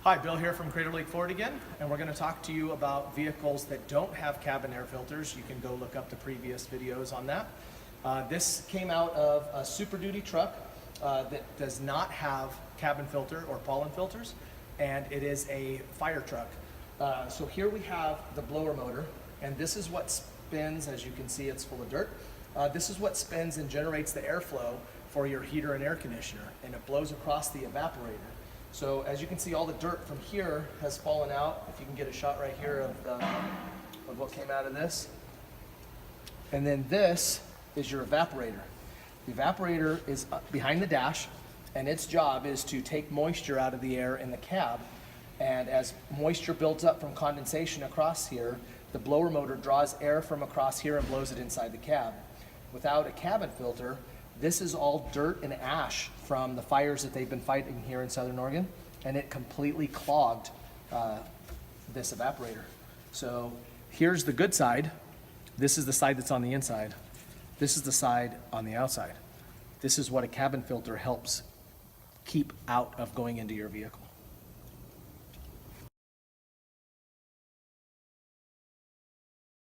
Hi, Bill here from Crater Lake Ford again, and we're going to talk to you about vehicles that don't have cabin air filters. You can go look up the previous videos on that. This came out of a Super Duty truck that does not have cabin filter or pollen filters, and it is a fire truck. So here we have the blower motor, and this is what spins. As you can see, it's full of dirt. This is what spins and generates the airflow for your heater and air conditioner, and it blows across the evaporator. So as you can see, all the dirt from here has fallen out. If you can get a shot right here of what came out of this. And then this is your evaporator. The evaporator is behind the dash, and its job is to take moisture out of the air in the cab. And as moisture builds up from condensation across here, the blower motor draws air from across here and blows it inside the cab. Without a cabin filter, this is all dirt and ash from the fires that they've been fighting here in Southern Oregon, and it completely clogged this evaporator. So here's the good side. This is the side that's on the inside. This is the side on the outside. This is what a cabin filter helps keep out of going into your vehicle.